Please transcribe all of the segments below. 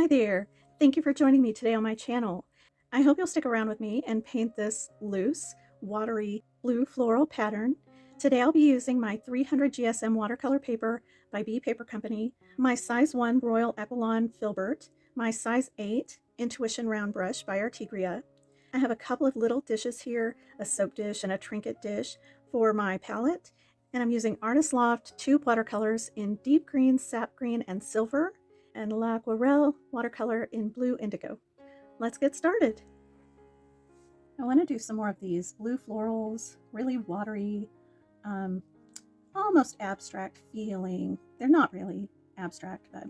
Hi there! Thank you for joining me today on my channel. I hope you'll stick around with me and paint this loose, watery blue floral pattern. Today I'll be using my 300 GSM watercolor paper by B Paper Company, my size 1 Royal Aqualon Filbert, my size 8 Intuition round brush by Artegria. I have a couple of little dishes here, a soap dish and a trinket dish for my palette, and I'm using Artist Loft tube watercolors in deep green, sap green, and silver, and L'Aquarelle watercolor in blue indigo. Let's get started. I want to do some more of these blue florals, really watery, almost abstract feeling. They're not really abstract, but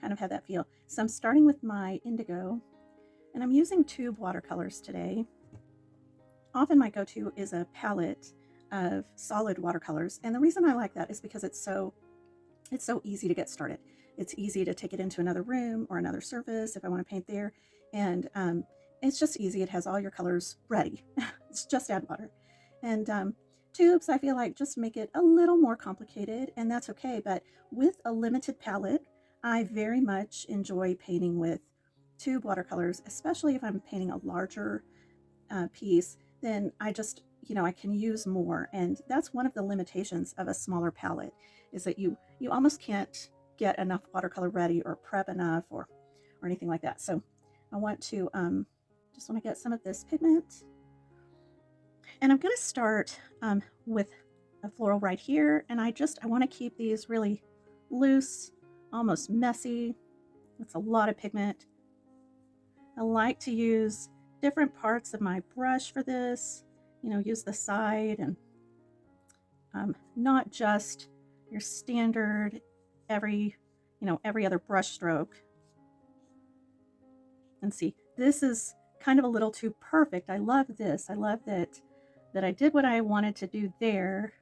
kind of have that feel. So I'm starting with my indigo, and I'm using tube watercolors today. Often my go-to is a palette of solid watercolors, and the reason I like that is because it's so easy to get started. It's easy to take it into another room or another surface if I want to paint there, and it's just easy. It has all your colors ready. It's just add water. And tubes, I feel like, just make it a little more complicated, and that's okay. But with a limited palette, I very much enjoy painting with tube watercolors, especially if I'm painting a larger piece. Then I just, I can use more, and that's one of the limitations of a smaller palette, is that you almost can't get enough watercolor ready or prep enough or anything like that. So I want to just want to get some of this pigment, and I'm going to start with a floral right here, and I want to keep these really loose, almost messy. It's a lot of pigment. I like to use different parts of my brush for this, use the side, and not just your standard every other brush stroke. And see, this is kind of a little too perfect. I love this. I love that I did what I wanted to do there.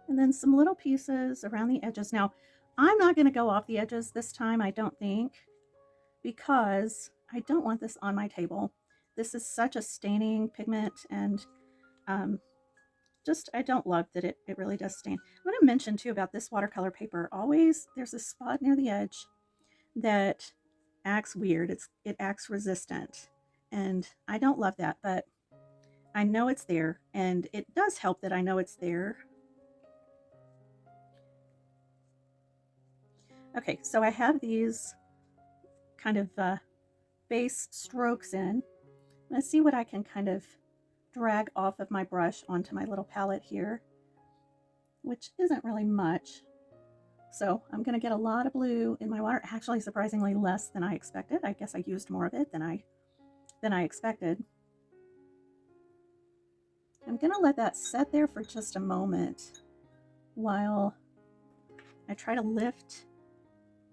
And then some little pieces around the edges. Now, I'm not going to go off the edges this time, I don't think, because I don't want this on my table. This is such a staining pigment, and I don't love that it really does stain. I want to mention too about this watercolor paper, always there's a spot near the edge that acts weird. It acts resistant, and I don't love that, but I know it's there, and it does help that I know it's there. Okay, so I have these kind of base strokes in. Let's see what I can kind of drag off of my brush onto my little palette here, which isn't really much. So I'm going to get a lot of blue in my water, actually surprisingly less than I expected. I guess I used more of it than I expected. I'm going to let that set there for just a moment while I try to lift.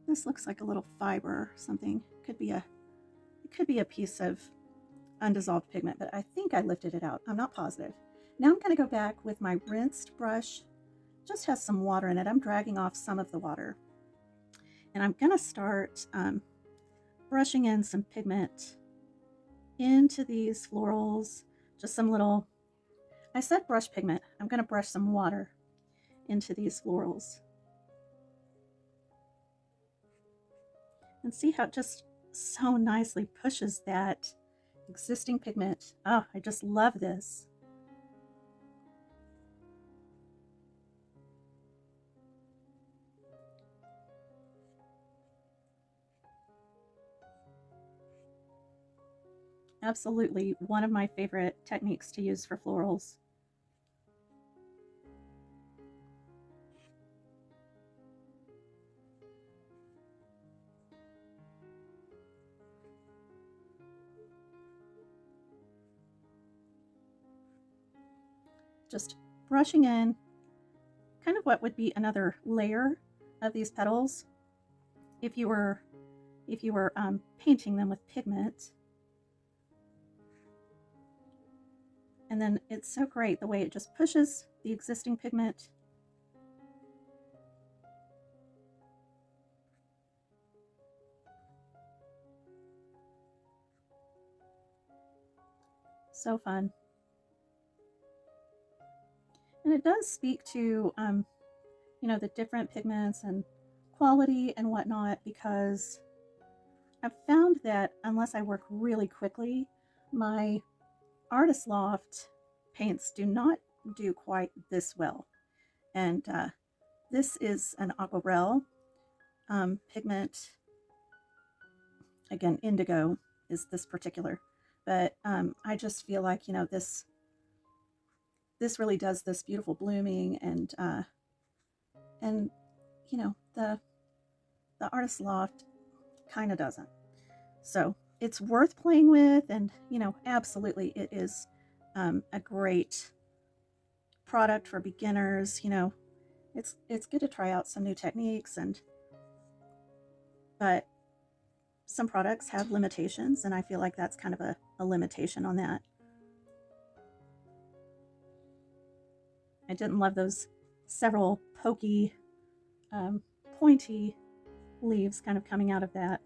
This looks like a little fiber, something. It could be a piece of undissolved pigment, but I think I lifted it out. I'm not positive. Now I'm going to go back with my rinsed brush. Just has some water in it. I'm dragging off some of the water, and I'm going to start brushing in some pigment into these florals. Just some little, I said brush pigment. I'm going to brush some water into these florals, and see how it just so nicely pushes that existing pigment. Oh, I just love this. Absolutely one of my favorite techniques to use for florals. Just brushing in kind of what would be another layer of these petals if you were painting them with pigment. And then it's so great the way it just pushes the existing pigment So fun. And it does speak to, you know, the different pigments and quality and whatnot, because I've found that unless I work really quickly, my Artist Loft paints do not do quite this well. And this is an aquarelle pigment. Again, indigo is this particular, but I just feel like, you know, this really does this beautiful blooming, and you know, the Artist Loft kind of doesn't. So it's worth playing with, and you know, absolutely it is a great product for beginners. You know, it's good to try out some new techniques, but some products have limitations, and I feel like that's kind of a limitation on that. I didn't love those several pokey, pointy leaves kind of coming out of that.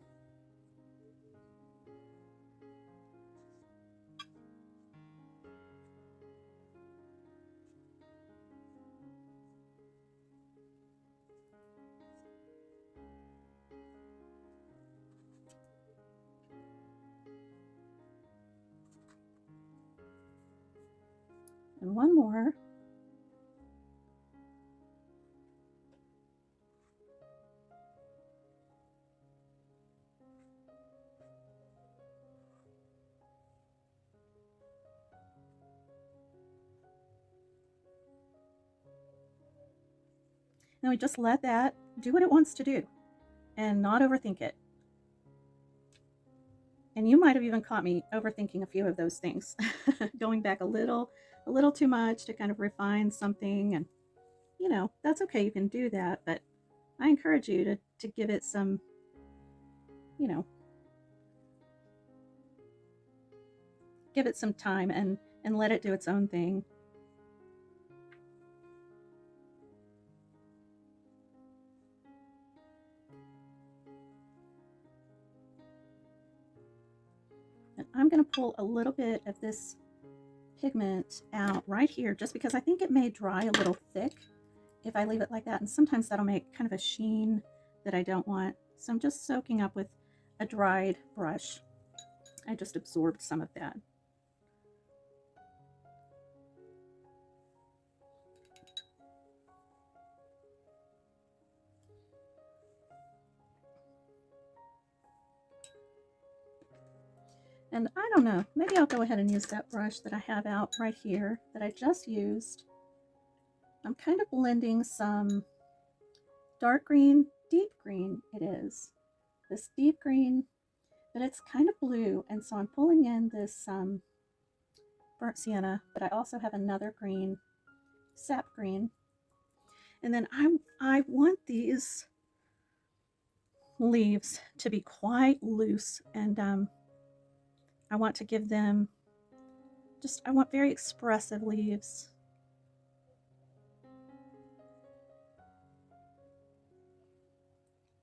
And one more. And we just let that do what it wants to do and not overthink it. And you might have even caught me overthinking a few of those things, going back a little too much to kind of refine something. And you know, that's okay, you can do that, but I encourage you to give it some, you know, give it some time and let it do its own thing. And I'm going to pull a little bit of this pigment out right here, just because I think it may dry a little thick if I leave it like that, and sometimes that'll make kind of a sheen that I don't want. So I'm just soaking up with a dried brush. I just absorbed some of that. And I don't know, maybe I'll go ahead and use that brush that I have out right here that I just used. I'm kind of blending some dark green, deep green it is. This deep green, but it's kind of blue, and so I'm pulling in this burnt sienna, but I also have another green, sap green. And then I want these leaves to be quite loose, and I want to give them I want very expressive leaves.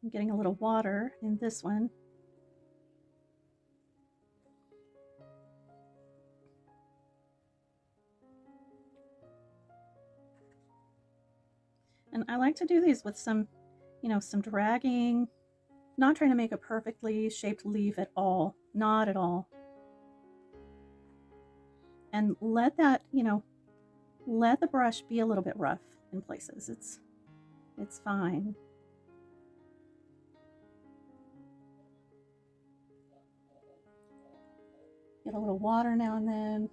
I'm getting a little water in this one. And I like to do these with some, you know, some dragging, not trying to make a perfectly shaped leaf at all, not at all. And let that, you know, let the brush be a little bit rough in places. It's fine. Get a little water now and then.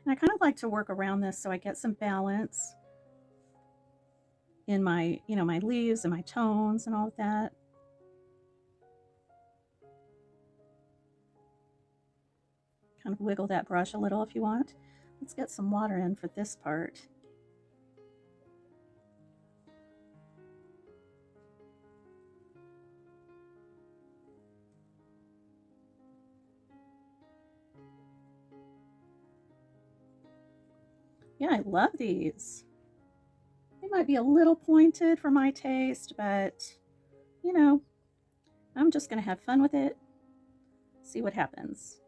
And I kind of like to work around this so I get some balance in my, you know, my leaves and my tones and all of that. kind of wiggle that brush a little if you want. Let's get some water in for this part. Yeah, I love these. They might be a little pointed for my taste, but you know, I'm just gonna have fun with it, see what happens.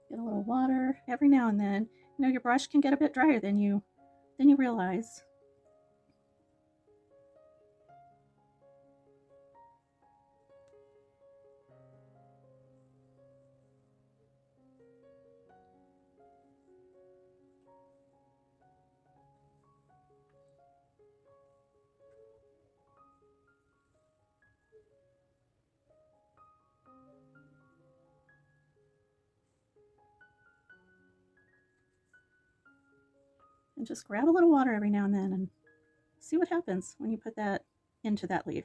Get a little water every now and then. You know, your brush can get a bit drier than you realize. And just grab a little water every now and then and see what happens when you put that into that leaf.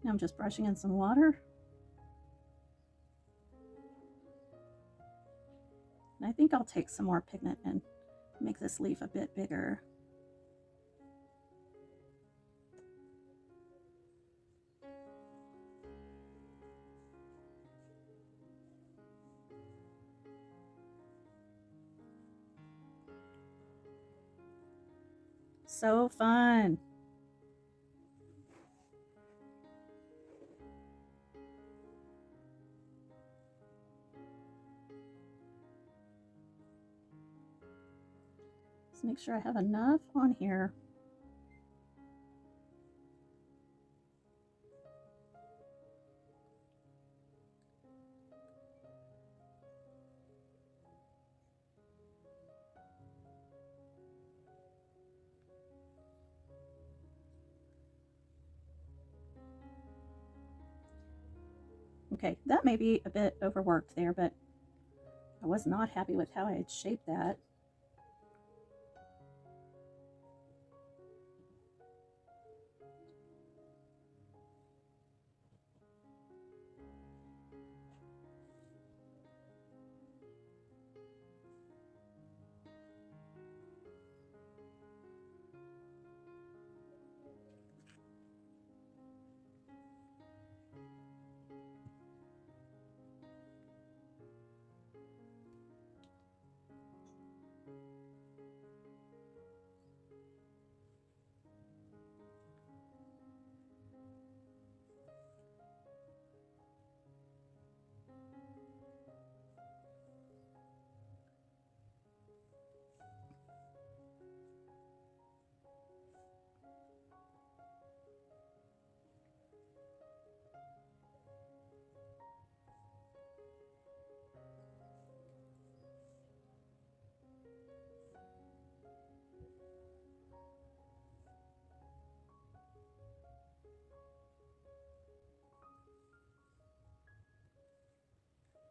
Now I'm just brushing in some water. And I think I'll take some more pigment and make this leaf a bit bigger. So fun. Just make sure I have enough on here. Okay, that may be a bit overworked there, but I was not happy with how I had shaped that.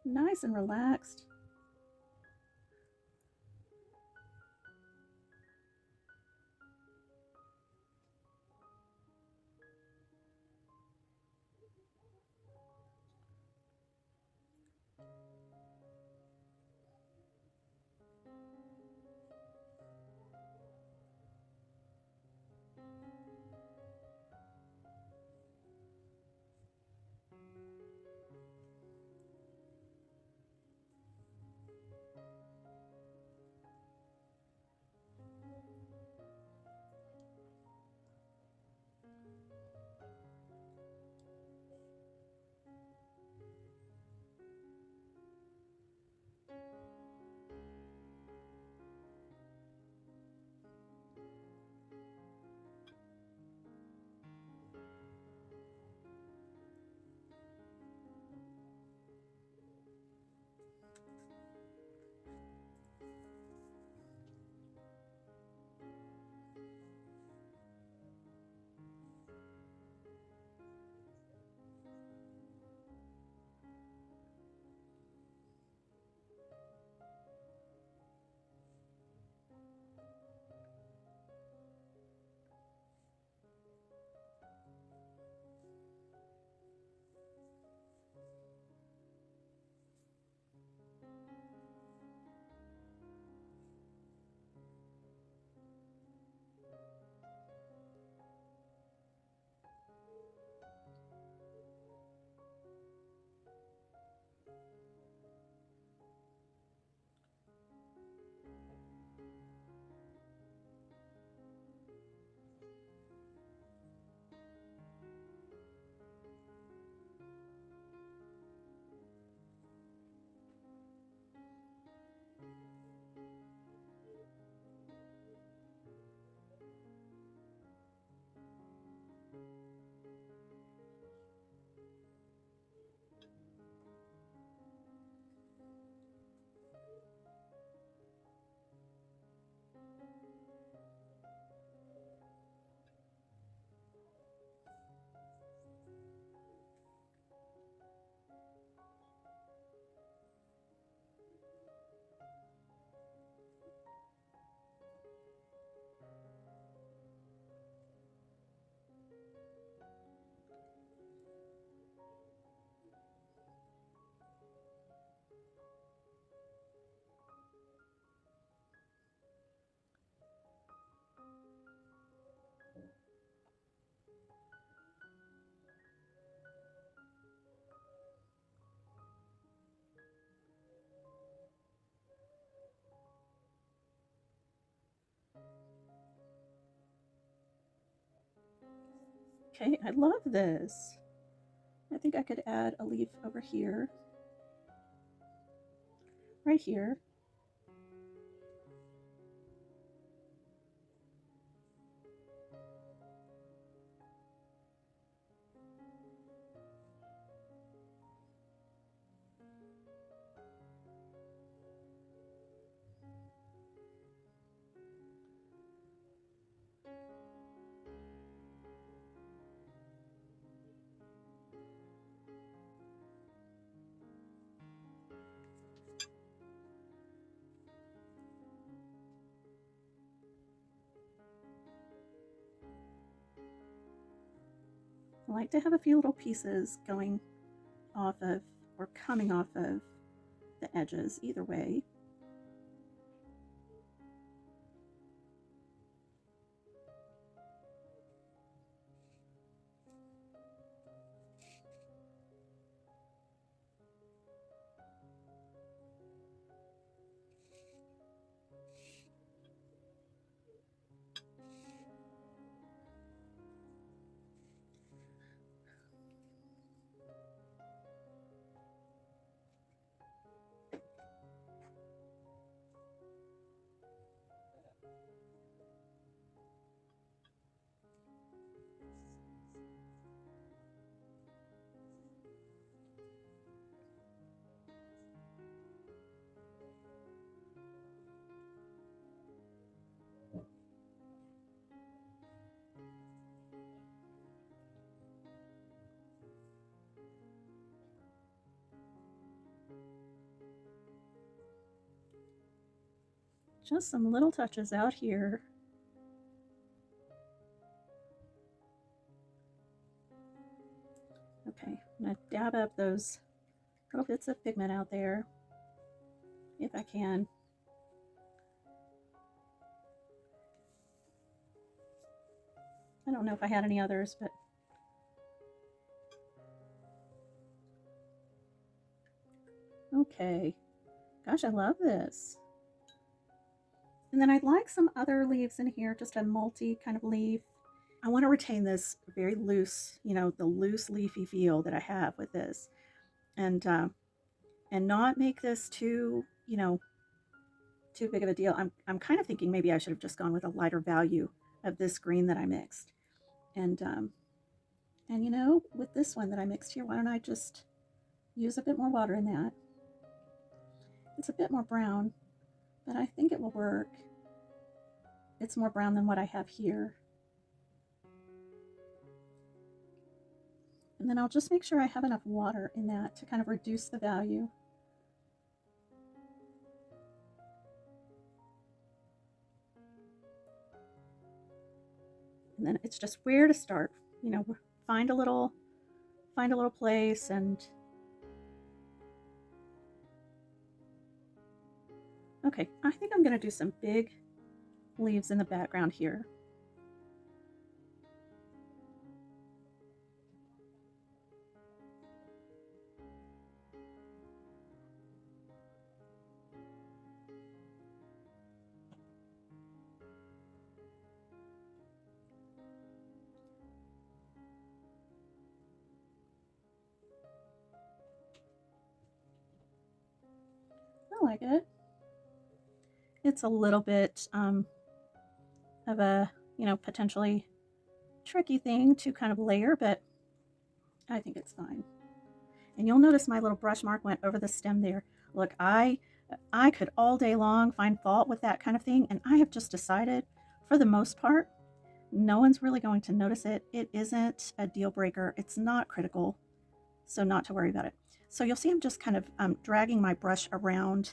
Nice and relaxed. Okay, I love this. I think I could add a leaf over here, right here. I like to have a few little pieces going off of or coming off of the edges either way. Just some little touches out here. Okay, I'm going to dab up those little bits of pigment out there if I can. I don't know if I had any others, but okay. Gosh, I love this. And then I'd like some other leaves in here, just a multi kind of leaf. I want to retain this very loose, you know, the loose leafy feel that I have with this, and not make this too, you know, too big of a deal. I'm kind of thinking maybe I should have just gone with a lighter value of this green that I mixed, and you know, with this one that I mixed here, why don't I just use a bit more water in that? It's a bit more brown, but I think it will work. It's more brown than what I have here. And then I'll just make sure I have enough water in that to kind of reduce the value. And then it's just where to start, you know, find a little place. And okay, I think I'm going to do some big leaves in the background here. I like it. It's a little bit of a, you know, potentially tricky thing to kind of layer, but I think it's fine. And you'll notice my little brush mark went over the stem there. Look, I could all day long find fault with that kind of thing, and I have just decided, for the most part, no one's really going to notice it. It isn't a deal breaker. It's not critical, so not to worry about it. So you'll see I'm just kind of dragging my brush around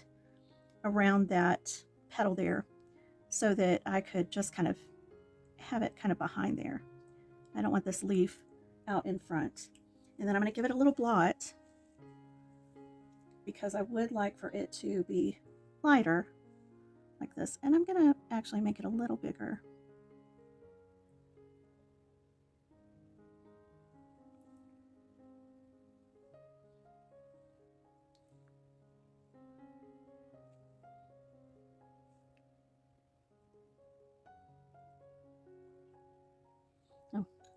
that petal there so that I could just kind of have it kind of behind there. I don't want this leaf out in front. And then I'm going to give it a little blot because I would like for it to be lighter like this. And I'm going to actually make it a little bigger.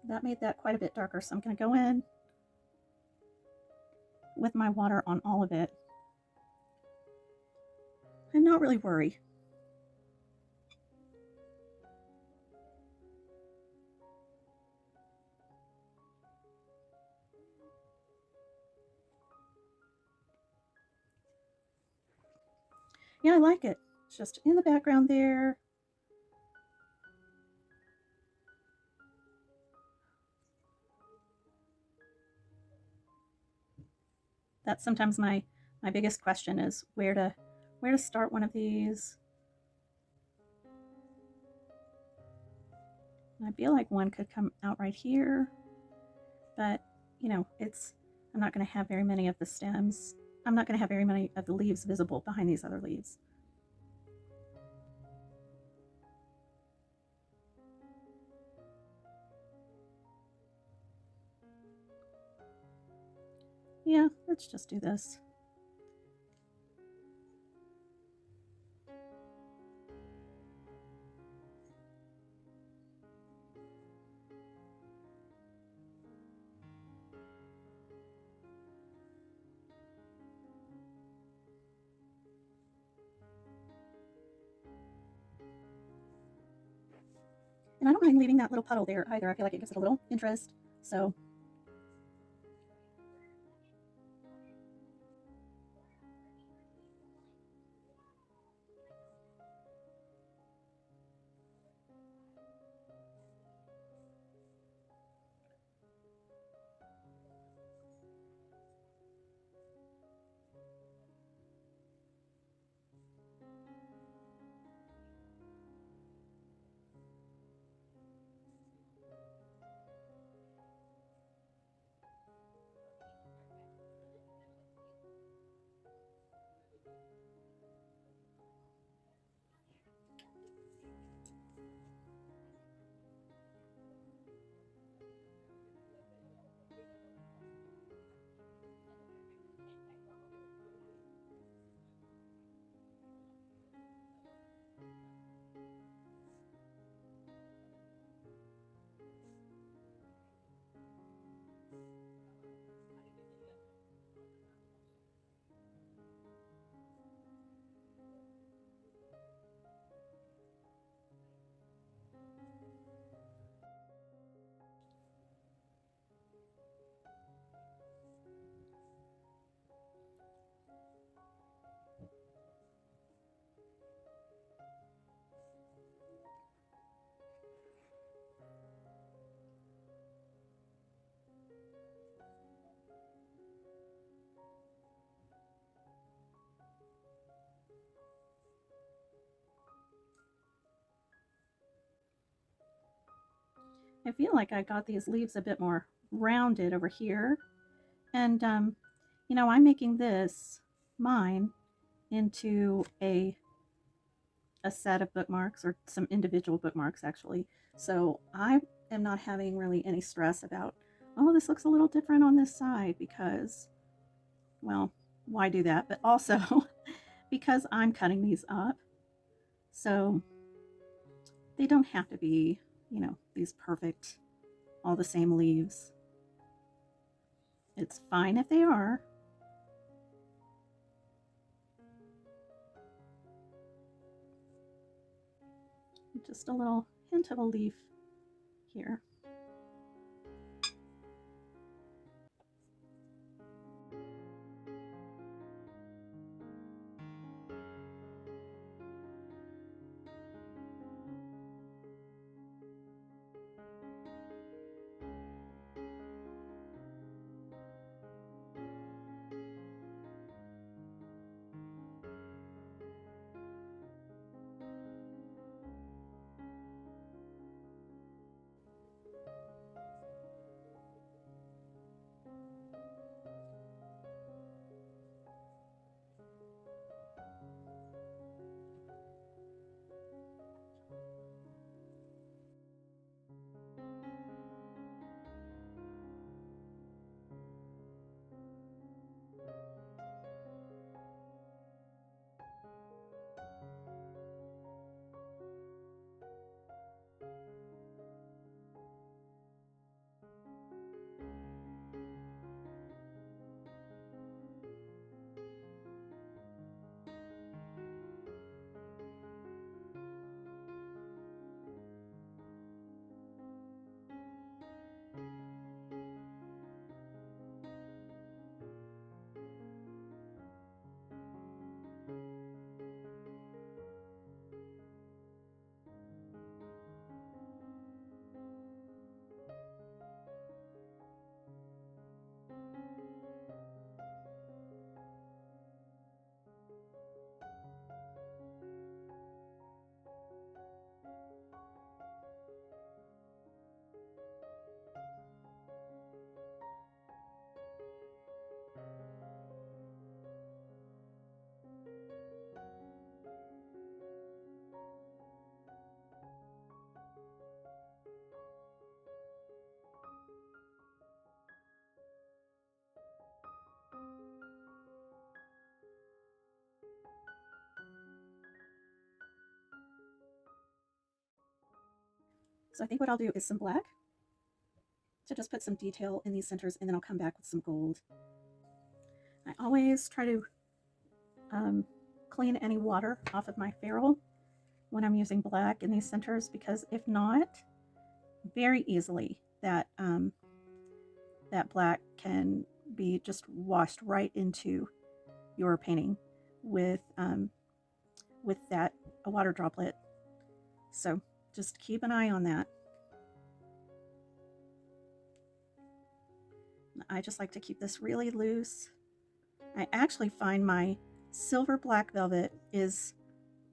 That made that quite a bit darker, so I'm going to go in with my water on all of it and not really worry. Yeah, I like it. It's just in the background there. That's sometimes my biggest question is where to start one of these. I feel like one could come out right here, but you know, I'm not going to have very many of the stems. I'm not going to have very many of the leaves visible behind these other leaves. Yeah, let's just do this. And I don't mind leaving that little puddle there either. I feel like it gives it a little interest. So I feel like I got these leaves a bit more rounded over here. And, you know, I'm making mine, into a set of bookmarks, or some individual bookmarks actually. So I am not having really any stress about, oh, this looks a little different on this side, because, well, why do that? But also because I'm cutting these up. So they don't have to be, you know, these perfect, all the same leaves. It's fine if they are. Just a little hint of a leaf here. So I think what I'll do is some black to just put some detail in these centers, and then I'll come back with some gold. I always try to clean any water off of my ferrule when I'm using black in these centers, because if not, very easily that that black can be just washed right into your painting with that a water droplet. So just keep an eye on that. I just like to keep this really loose. I actually find my silver black velvet is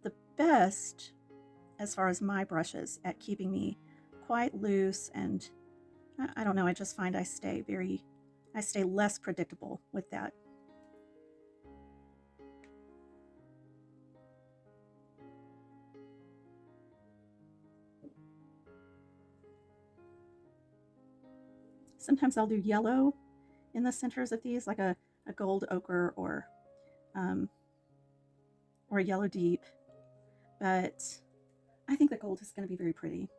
the best as far as my brushes at keeping me quite loose, and I don't know, I just find I stay less predictable with that. Sometimes I'll do yellow in the centers of these, like a gold ochre or a yellow deep, but I think the gold is going to be very pretty.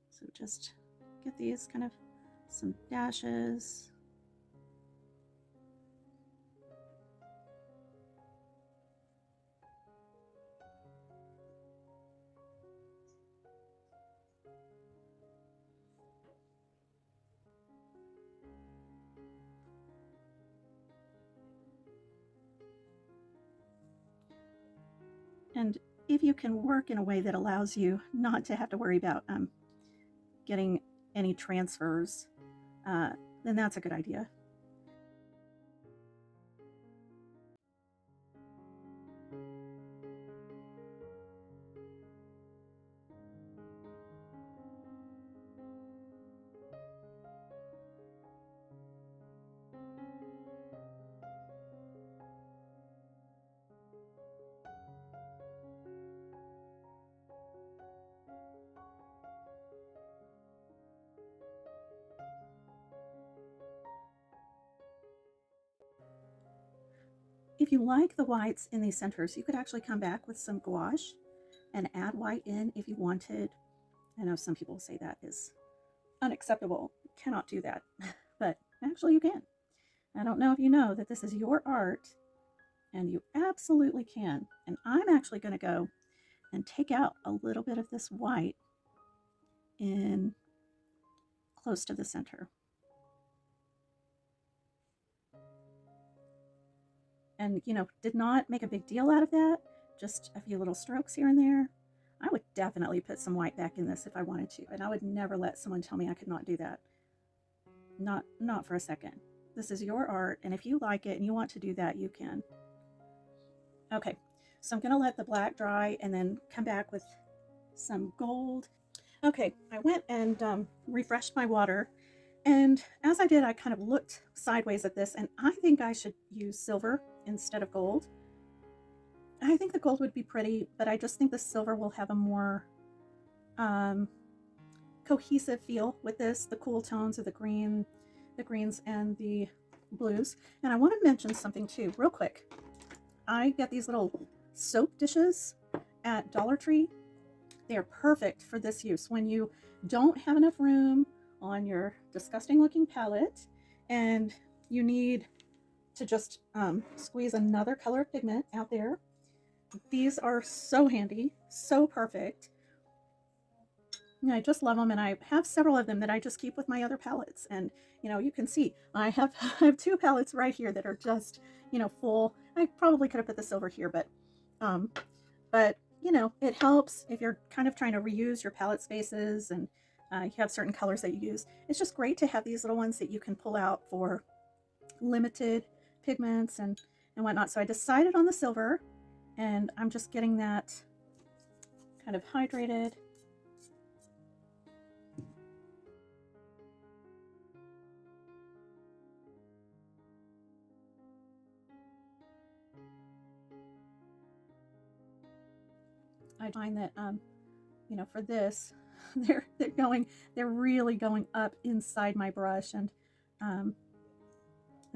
So just get these kind of some dashes. And if you can work in a way that allows you not to have to worry about getting any transfers, then that's a good idea. If you like the whites in these centers, you could actually come back with some gouache and add white in if you wanted. I know some people say that is unacceptable. You cannot do that, but actually you can. I don't know if you know that this is your art, and you absolutely can. And I'm actually going to go and take out a little bit of this white in close to the center. And, you know, did not make a big deal out of that, just a few little strokes here and there. I would definitely put some white back in this if I wanted to, and I would never let someone tell me I could not do that. Not for a second. This is your art, and if you like it and you want to do that, you can. Okay, so I'm going to let the black dry and then come back with some gold. Okay, I went and refreshed my water, and as I did, I kind of looked sideways at this, and I think I should use silver instead of gold. I think the gold would be pretty, but I just think the silver will have a more cohesive feel with this, the cool tones of the greens and the blues. And I want to mention something too, real quick. I get these little soap dishes at Dollar Tree. They are perfect for this use when you don't have enough room on your disgusting looking palette and you need to just squeeze another color of pigment out there. These are so handy, so perfect. I just love them, and I have several of them that I just keep with my other palettes. And you know, you can see I have 2 palettes right here that are just, you know, full. I probably could have put the silver here, but you know, it helps if you're kind of trying to reuse your palette spaces and you have certain colors that you use. It's just great to have these little ones that you can pull out for limited pigments and whatnot. So I decided on the silver, and I'm just getting that kind of hydrated. I find that you know, for this, they're really going up inside my brush, and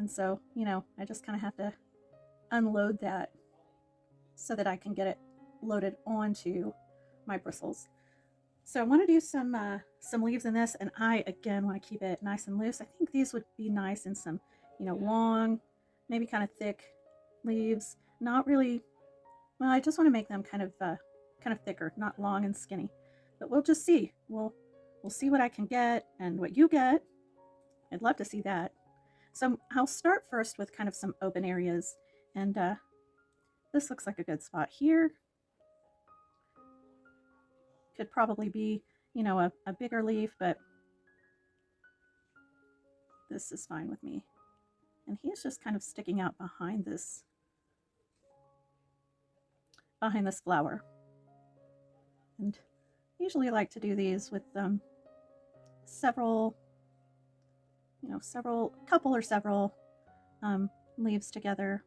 so, you know, I just kind of have to unload that. so that I can get it loaded onto my bristles. So I want to do some leaves in this, and I again want to keep it nice and loose. I think these would be nice in some, you know, long, maybe kind of thick leaves. Not really. Well, I just want to make them kind of thicker, not long and skinny. But we'll just see. We'll see what I can get and what you get. I'd love to see that. So I'll start first with kind of some open areas, and this looks like a good spot here. Could probably be, you know, a bigger leaf, but this is fine with me. And he's just kind of sticking out behind this flower. And usually I like to do these with several couple or several leaves together.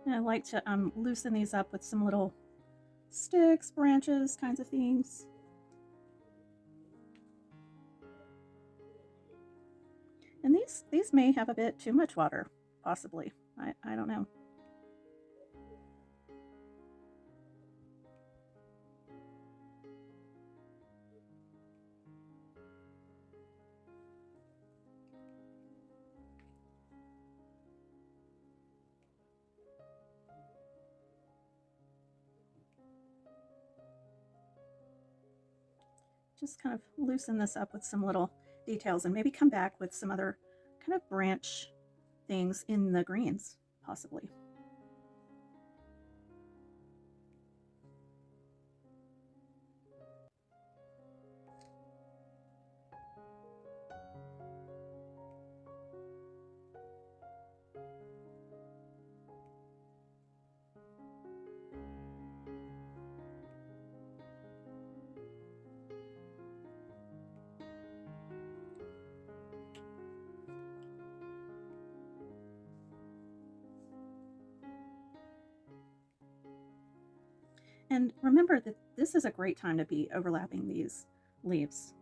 And I like to loosen these up with some little sticks, branches, kinds of things. And these may have a bit too much water, possibly. I don't know. Just kind of loosen this up with some little details, and maybe come back with some other kind of branch things in the greens, possibly. And remember that this is a great time to be overlapping these leaves.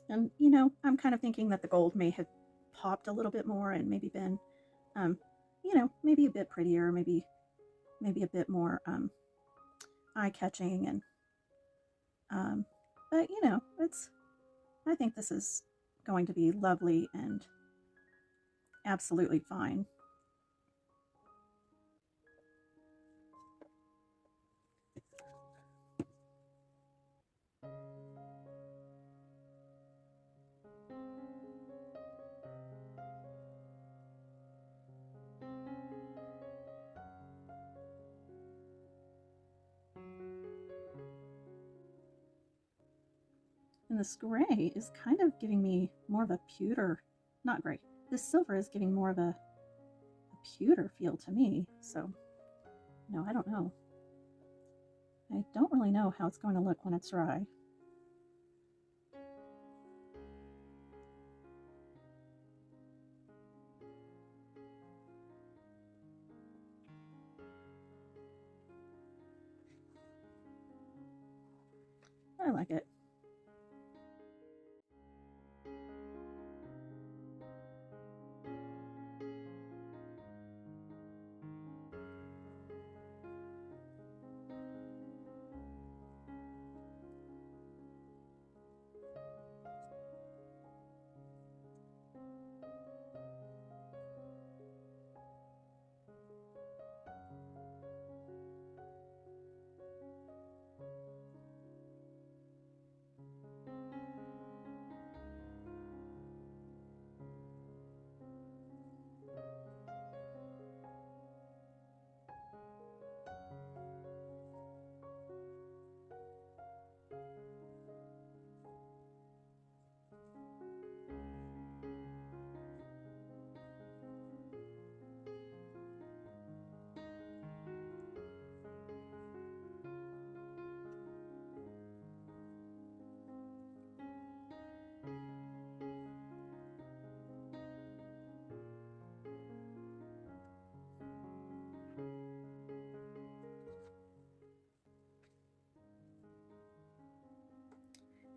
And, you know, I'm kind of thinking that the gold may have popped a little bit more and maybe been, you know, maybe a bit prettier, maybe a bit more eye-catching. And, but, you know, I think this is going to be lovely and absolutely fine. And this gray is kind of giving me more of a pewter, not gray. This silver is giving more of a pewter feel to me. So, no, I don't know. I don't really know how it's going to look when it's dry. I like it.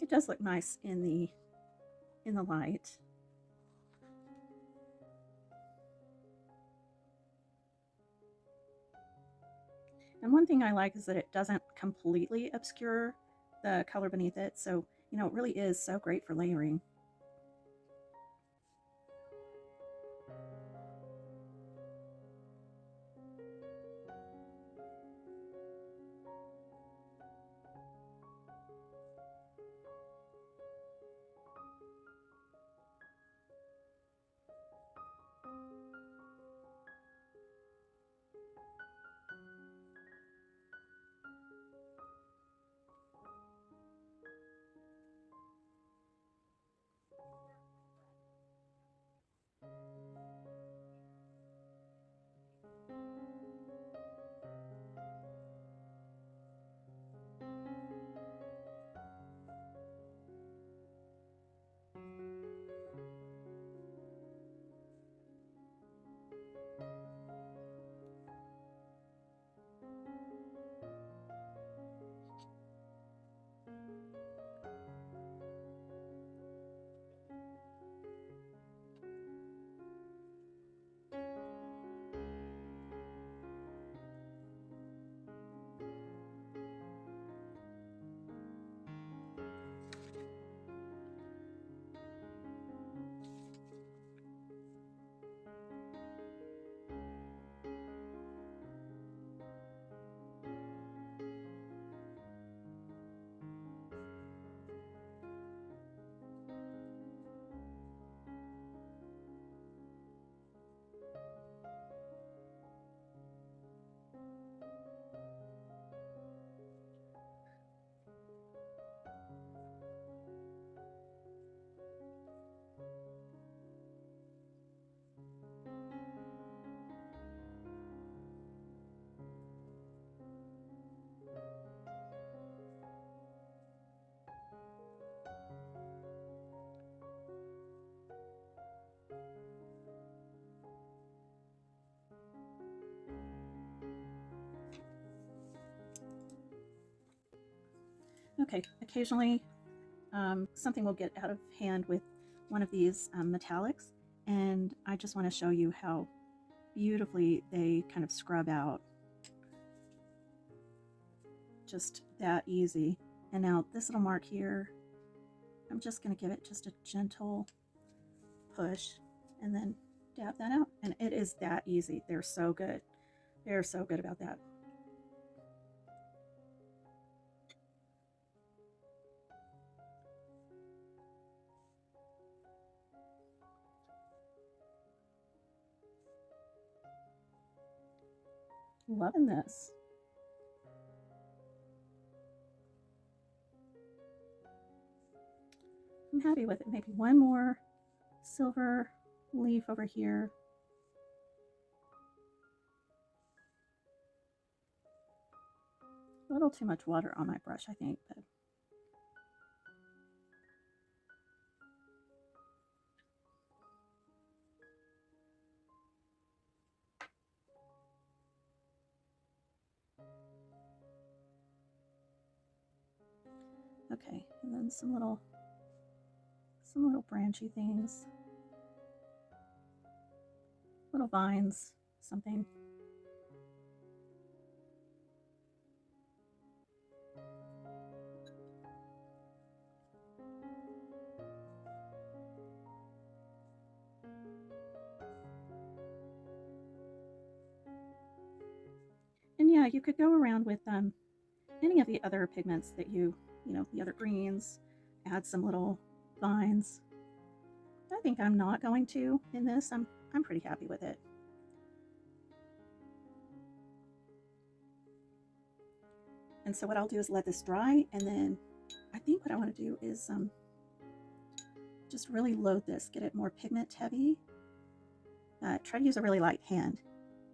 It does look nice in the light. And one thing I like is that it doesn't completely obscure the color beneath it. So, you know, it really is so great for layering. Okay, occasionally something will get out of hand with one of these metallics, and I just want to show you how beautifully they kind of scrub out. Just that easy. And now this little mark here, I'm just going to give it just a gentle push and then dab that out. And it is that easy. They're so good. They're so good about that. Loving this. I'm happy with it. Maybe one more silver leaf over here. A little too much water on my brush, I think, but okay. And then some little branchy things, little vines, something. And yeah, you could go around with any of the other pigments that you know, the other greens, add some little vines. I think I'm not going to in this. I'm pretty happy with it. And so what I'll do is let this dry, and then I think what I want to do is just really load this, get it more pigment heavy. Try to use a really light hand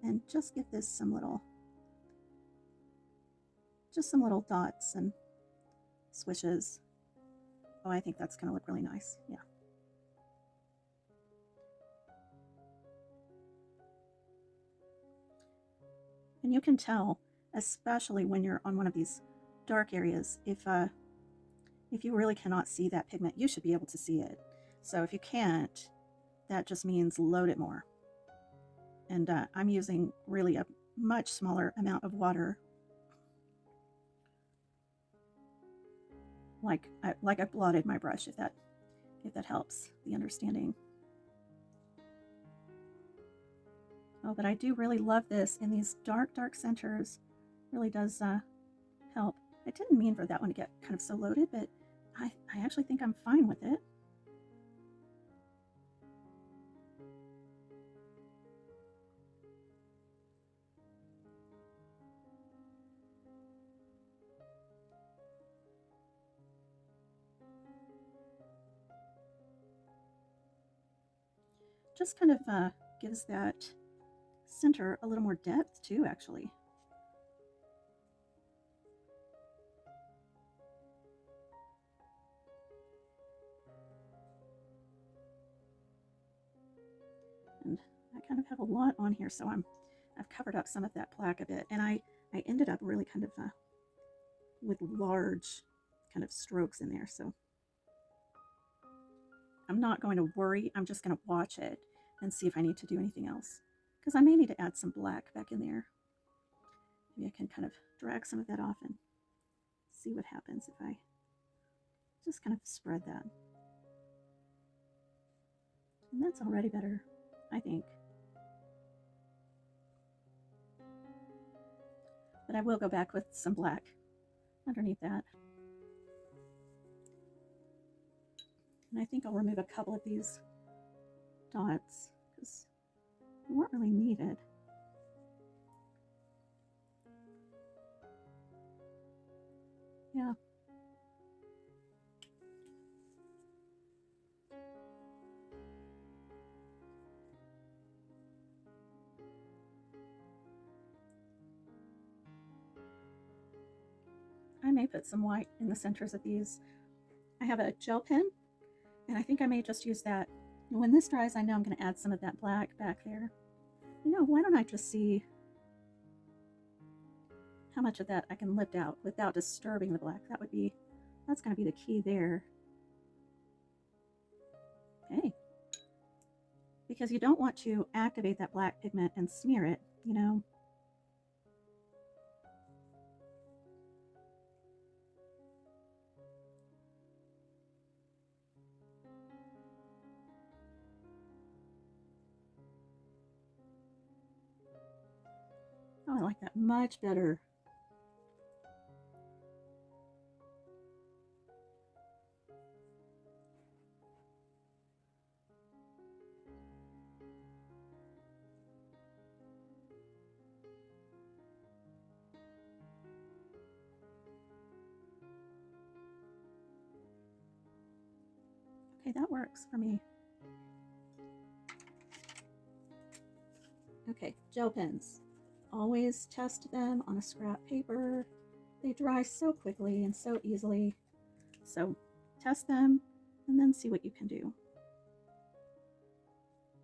and just give this some little dots and swishes. Oh, I think that's going to look really nice. Yeah. And you can tell, especially when you're on one of these dark areas, if If you really cannot see that pigment, you should be able to see it. So if you can't, that just means load it more. And I'm using really a much smaller amount of water, like I blotted my brush, if that helps the understanding. Oh, but I do really love this in these dark centers. Really does help. I didn't mean for that one to get kind of so loaded, but I actually think I'm fine with it. Just kind of gives that center a little more depth too, actually. And I kind of have a lot on here, so I've covered up some of that black a bit, and I ended up really kind of with large kind of strokes in there, so I'm not going to worry. I'm just going to watch it and see if I need to do anything else, because I may need to add some black back in there. Maybe I can kind of drag some of that off and see what happens if I just kind of spread that. And that's already better, I think. But I will go back with some black underneath that. And I think I'll remove a couple of these dots because they weren't really needed. Yeah. I may put some white in the centers of these. I have a gel pen, and I think I may just use that. When this dries, I know I'm going to add some of that black back there. You know, why don't I just see how much of that I can lift out without disturbing the black? That's going to be the key there. Okay. Because you don't want to activate that black pigment and smear it, you know. Oh, I like that much better. Okay, that works for me. Okay, gel pens. Always test them on a scrap paper. They dry so quickly and so easily. So test them and then see what you can do.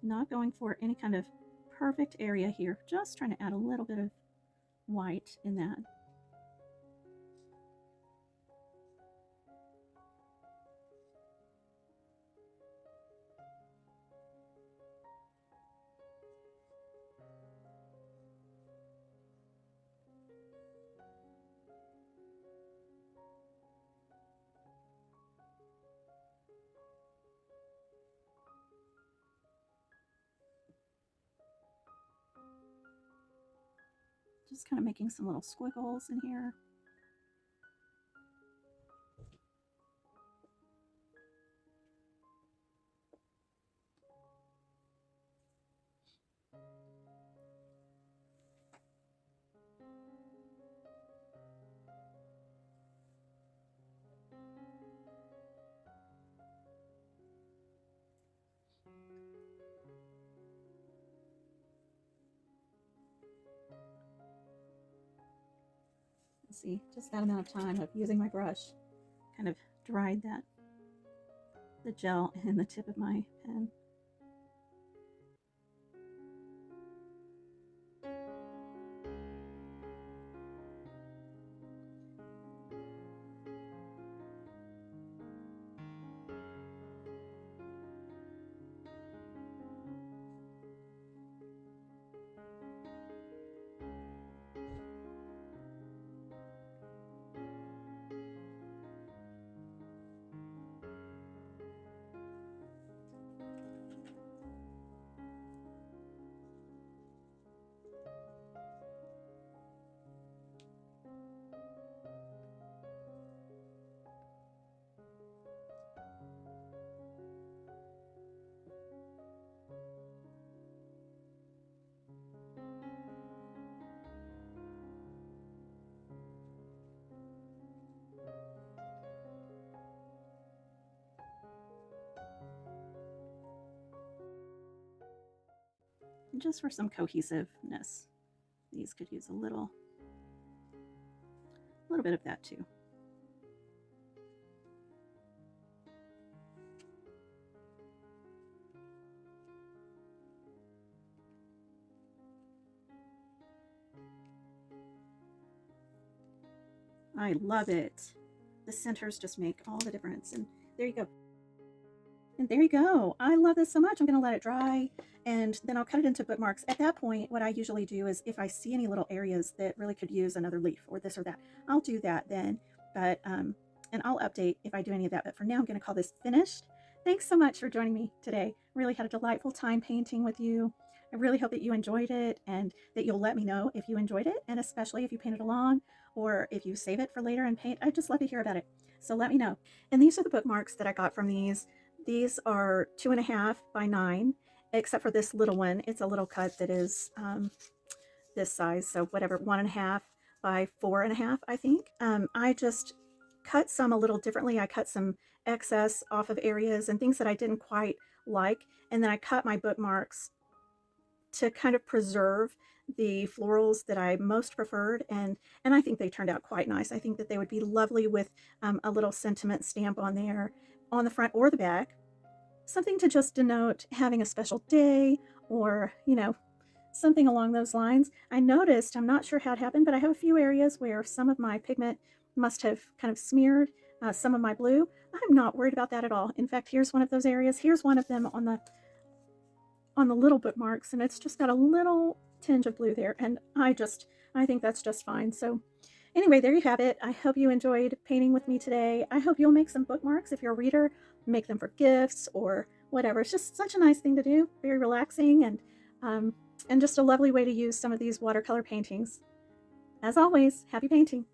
Not going for any kind of perfect area here, just trying to add a little bit of white in that. Just kind of making some little squiggles in here. See, just that amount of time of using my brush kind of dried the gel in the tip of my pen. just for some cohesiveness. These could use a little bit of that too. I love it. The centers just make all the difference. And there you go. And there you go. I love this so much. I'm going to let it dry and then I'll cut it into bookmarks. At that point, what I usually do is if I see any little areas that really could use another leaf or this or that, I'll do that then. But, and I'll update if I do any of that. But for now, I'm going to call this finished. Thanks so much for joining me today. Really had a delightful time painting with you. I really hope that you enjoyed it and that you'll let me know if you enjoyed it, and especially if you painted along or if you save it for later and paint. I'd just love to hear about it. So let me know. And these are the bookmarks that I got from these. These are 2.5 by 9, except for this little one. It's a little cut that is this size, so whatever, 1.5 by 4.5, I think. I just cut some a little differently. I cut some excess off of areas and things that I didn't quite like, and then I cut my bookmarks to kind of preserve the florals that I most preferred, and I think they turned out quite nice. I think that they would be lovely with a little sentiment stamp on there, on the front or the back, something to just denote having a special day, or something along those lines. I noticed, I'm not sure how it happened, but I have a few areas where some of my pigment must have kind of smeared some of my blue. I'm not worried about that at all. In fact, here's one of those areas. Here's one of them on the little bookmarks, and it's just got a little tinge of blue there, and I think that's just fine. So anyway, there you have it. I hope you enjoyed painting with me today. I hope you'll make some bookmarks. If you're a reader, make them for gifts or whatever. It's just such a nice thing to do, very relaxing, and just a lovely way to use some of these watercolor paintings. As always, happy painting.